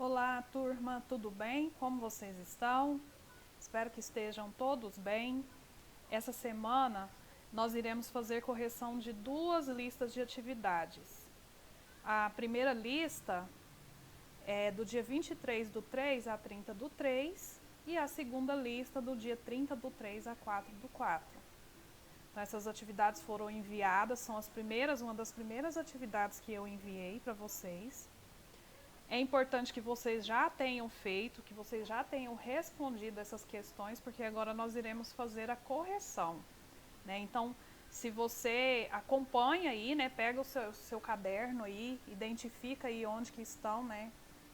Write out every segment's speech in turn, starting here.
Olá, turma, tudo bem? Como vocês estão? Espero que estejam todos bem. Essa semana nós iremos fazer correção de duas listas de atividades. A primeira lista é do dia 23 do 3 a 30 do 3 e a segunda lista do dia 30 do 3 a 4 do 4. Então, essas atividades foram enviadas, são uma das primeiras atividades que eu enviei para vocês. É importante que vocês já tenham feito, que vocês já tenham respondido essas questões, porque agora nós iremos fazer a correção, né? Então, se você acompanha aí, né, pega o seu caderno aí, identifica aí onde que estão, né,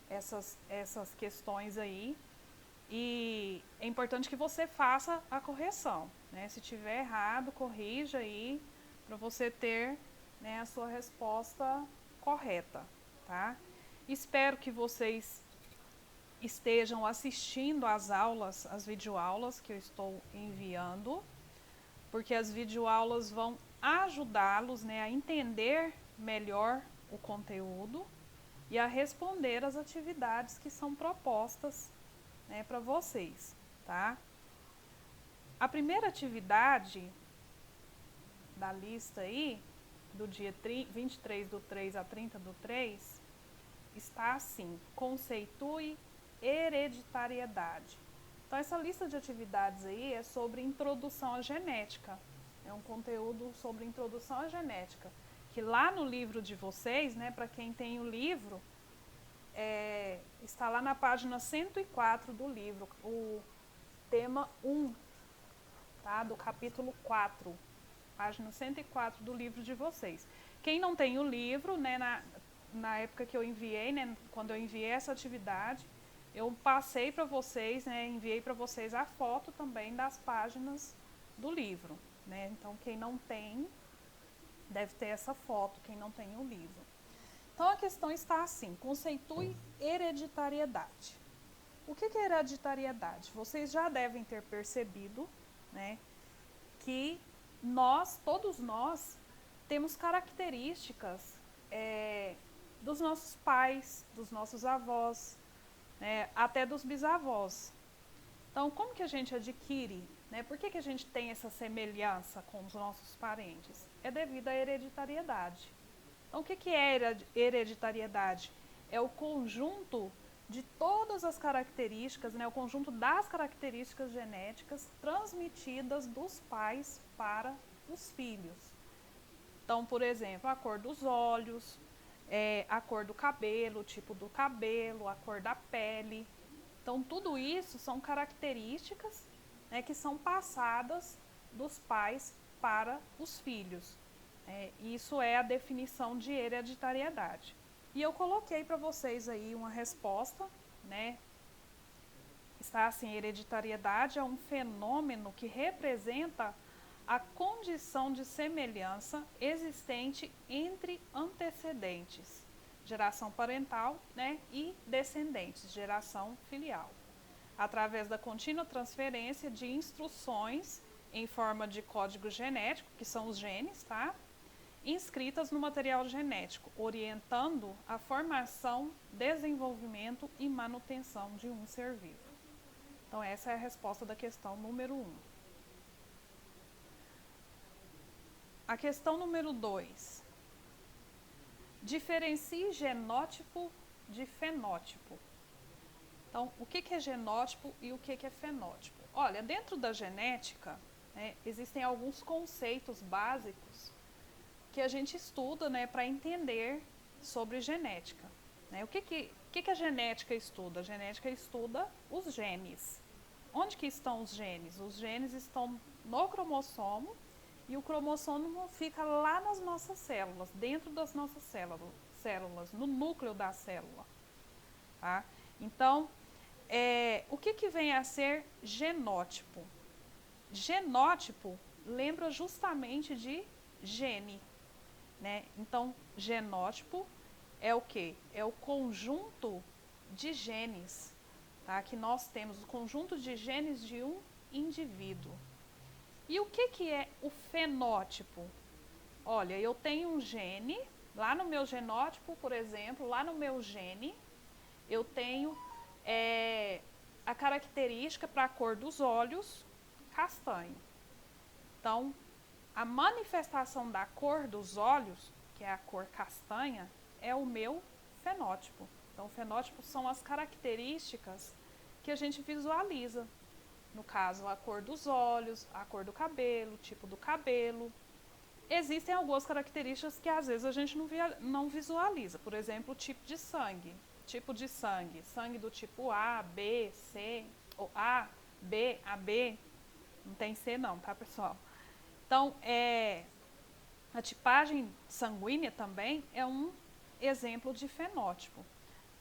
essas questões aí, e é importante que você faça a correção, né? Se tiver errado, corrija aí, para você ter, né, a sua resposta correta, tá? Espero que vocês estejam assistindo às aulas, às videoaulas que eu estou enviando, porque as videoaulas vão ajudá-los, né, a entender melhor o conteúdo e a responder às atividades que são propostas, né, para vocês, tá? A primeira atividade da lista aí, do dia 23 do 3 a 30 do 3, está assim: conceitue hereditariedade. Então, essa lista de atividades aí é sobre introdução à genética. É um conteúdo sobre introdução à genética, que lá no livro de vocês, né, para quem tem o livro, está lá na página 104 do livro, o tema 1, tá, do capítulo 4, página 104 do livro de vocês. Quem não tem o livro, né, na época que eu enviei, né, quando eu enviei essa atividade, eu passei para vocês, né, enviei para vocês a foto também das páginas do livro, né? Então, quem não tem, deve ter essa foto, quem não tem o livro. Então, a questão está assim: conceitue hereditariedade. O que é hereditariedade? Vocês já devem ter percebido, né, que todos nós, temos características dos nossos pais, dos nossos avós, né, até dos bisavós. Então, como que a gente adquire, né? Por que a gente tem essa semelhança com os nossos parentes? É devido à hereditariedade. Então, o que é hereditariedade? É o conjunto de todas as características, né, o conjunto das características genéticas transmitidas dos pais para os filhos. Então, por exemplo, a cor dos olhos, a cor do cabelo, o tipo do cabelo, a cor da pele. Então, tudo isso são características, né, que são passadas dos pais para os filhos. Isso é a definição de hereditariedade. E eu coloquei para vocês aí uma resposta, né? Está assim: hereditariedade é um fenômeno que representa a condição de semelhança existente entre antecedentes, geração parental, né, e descendentes, geração filial, através da contínua transferência de instruções em forma de código genético, que são os genes, tá? Inscritas no material genético, orientando a formação, desenvolvimento e manutenção de um ser vivo. Então, essa é a resposta da questão número 1. A questão número 2. Diferencie genótipo de fenótipo. Então, o que é genótipo e o que é fenótipo? Olha, dentro da genética, né, existem alguns conceitos básicos que a gente estuda, né, para entender sobre genética. Né? O que a genética estuda? A genética estuda os genes. Onde que estão os genes? Os genes estão no cromossomo, e o cromossomo fica lá nas nossas células, dentro das nossas células, no núcleo da célula. Tá? Então, o que vem a ser genótipo? Genótipo lembra justamente de gene. Né? Então, genótipo é o quê? É o conjunto de genes, tá? Que nós temos, o conjunto de genes de um indivíduo. E o que é o fenótipo? Olha, eu tenho um gene, lá no meu genótipo, por exemplo, lá no meu gene, eu tenho a característica para a cor dos olhos castanho. Então, a manifestação da cor dos olhos, que é a cor castanha, é o meu fenótipo. Então, o fenótipo são as características que a gente visualiza. No caso, a cor dos olhos, a cor do cabelo, o tipo do cabelo. Existem algumas características que às vezes a gente não visualiza. Por exemplo, o tipo de sangue. Tipo de sangue. Sangue do tipo A, B, C, ou A, B, AB. Não tem C não, tá, pessoal? Então, a tipagem sanguínea também é um exemplo de fenótipo.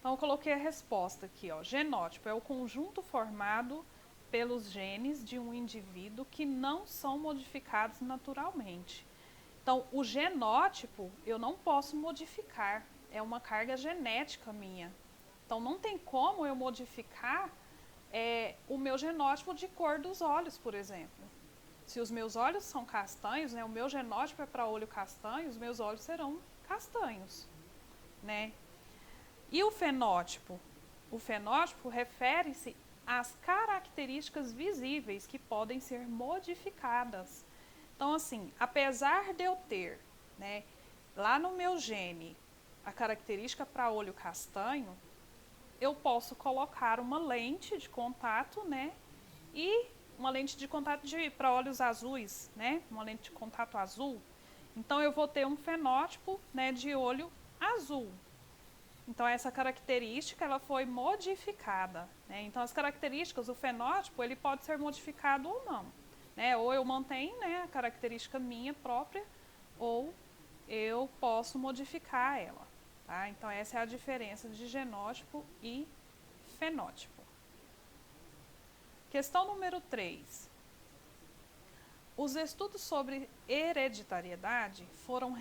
Então, eu coloquei a resposta aqui, ó. Genótipo é o conjunto formado pelos genes de um indivíduo que não são modificados naturalmente. Então, o genótipo eu não posso modificar, é uma carga genética minha. Então, não tem como eu modificar o meu genótipo de cor dos olhos, por exemplo. Se os meus olhos são castanhos, né, o meu genótipo é para olho castanho, os meus olhos serão castanhos, né? E o fenótipo? O fenótipo refere-se às características visíveis que podem ser modificadas. Então, assim, apesar de eu ter, né, lá no meu gene, a característica para olho castanho, eu posso colocar uma lente de contato, né, e uma lente de contato para olhos azuis, né, uma lente de contato azul. Então, eu vou ter um fenótipo, né, de olho azul. Então, essa característica ela foi modificada, né? Então, as características, o fenótipo, ele pode ser modificado ou não, né? Ou eu mantenho, né, a característica minha própria, ou eu posso modificar ela, tá? Então, essa é a diferença de genótipo e fenótipo. Questão número 3. Os estudos sobre hereditariedade foram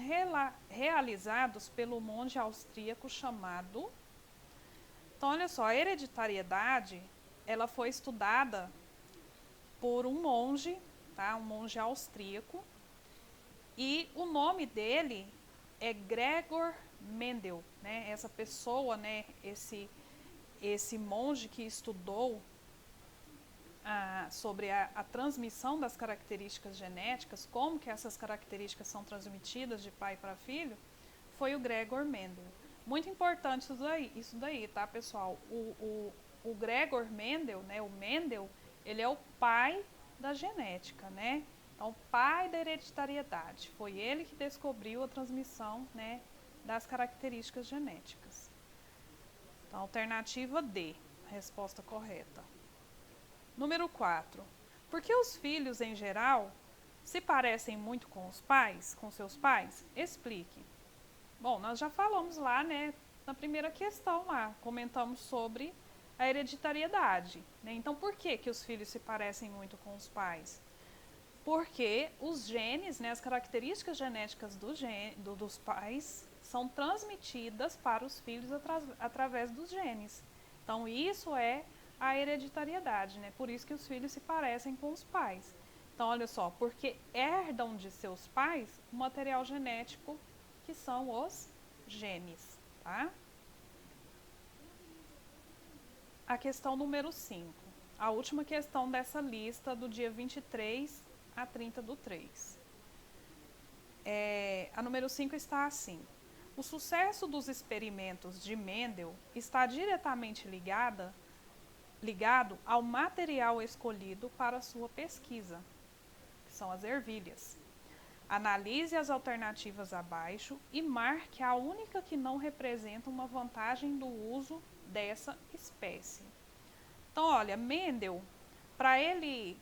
realizados pelo monge austríaco chamado... Então, olha só, a hereditariedade, ela foi estudada por um monge, tá? Um monge austríaco, e o nome dele é Gregor Mendel, né? Essa pessoa, né? Esse monge que estudou sobre a transmissão das características genéticas, como que essas características são transmitidas de pai para filho, foi o Gregor Mendel. Muito importante isso daí, tá, pessoal? O Gregor Mendel, né, o Mendel, ele é o pai da genética, né? Então, o pai da hereditariedade. Foi ele que descobriu a transmissão, né, das características genéticas. Então, alternativa D, resposta correta. Número 4. Por que os filhos, em geral, se parecem muito com os pais, com seus pais? Explique. Bom, nós já falamos lá, né, na primeira questão lá, comentamos sobre a hereditariedade, né? Então, por que os filhos se parecem muito com os pais? Porque os genes, né, as características genéticas dos pais são transmitidas para os filhos através dos genes. Então, isso é a hereditariedade, né? Por isso que os filhos se parecem com os pais. Então, olha só, porque herdam de seus pais o material genético que são os genes, tá? A questão número 5, a última questão dessa lista do dia 23 a 30/3. A número 5 está assim: o sucesso dos experimentos de Mendel está diretamente ligado ao material escolhido para sua pesquisa, que são as ervilhas. Analise as alternativas abaixo e marque a única que não representa uma vantagem do uso dessa espécie. Então, olha, Mendel, para ele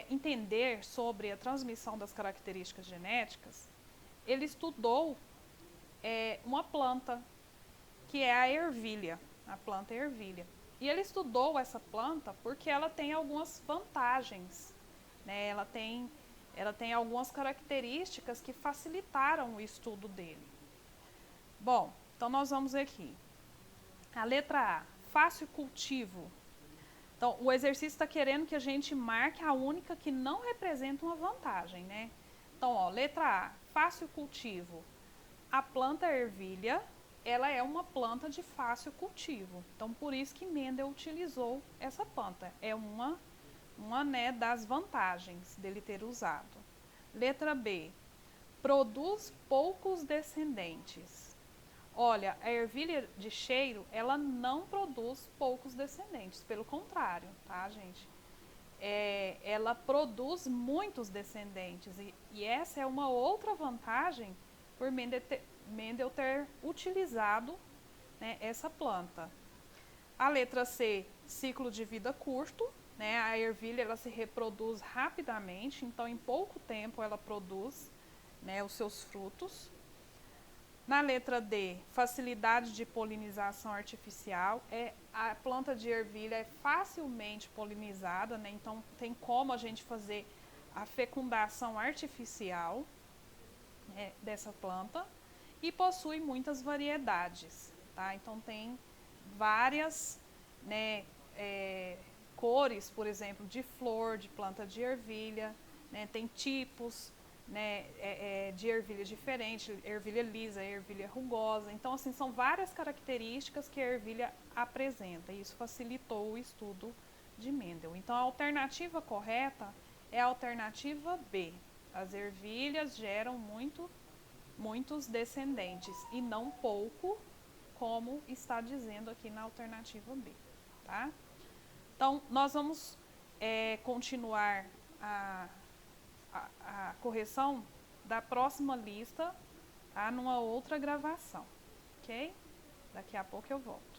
entender sobre a transmissão das características genéticas, ele estudou uma planta, que é a ervilha, a planta ervilha. E ele estudou essa planta porque ela tem algumas vantagens, né? Ela tem algumas características que facilitaram o estudo dele. Bom, então nós vamos aqui. A letra A, fácil cultivo. Então, o exercício está querendo que a gente marque a única que não representa uma vantagem, né? Então, ó, letra A, fácil cultivo. A planta ervilha ela é uma planta de fácil cultivo. Então, por isso que Mendel utilizou essa planta. É uma né, das vantagens dele ter usado. Letra B. Produz poucos descendentes. Olha, a ervilha de cheiro, ela não produz poucos descendentes. Pelo contrário, tá, gente? Ela produz muitos descendentes. E essa é uma outra vantagem por Mendel ter utilizado, né, essa planta. A letra C, ciclo de vida curto. Né, a ervilha ela se reproduz rapidamente, então em pouco tempo ela produz, né, os seus frutos. Na letra D, facilidade de polinização artificial. A planta de ervilha é facilmente polinizada, né, então tem como a gente fazer a fecundação artificial, né, dessa planta. E possui muitas variedades, tá? Então tem várias, né, cores, por exemplo, de flor, de planta de ervilha, né? Tem tipos, né, de ervilha diferente, ervilha lisa, ervilha rugosa. Então, assim, são várias características que a ervilha apresenta, e isso facilitou o estudo de Mendel. Então, a alternativa correta é a alternativa B. As ervilhas geram muitos descendentes, e não pouco, como está dizendo aqui na alternativa B, tá? Então, nós vamos continuar a correção da próxima lista, tá? Numa outra gravação, ok? Daqui a pouco eu volto.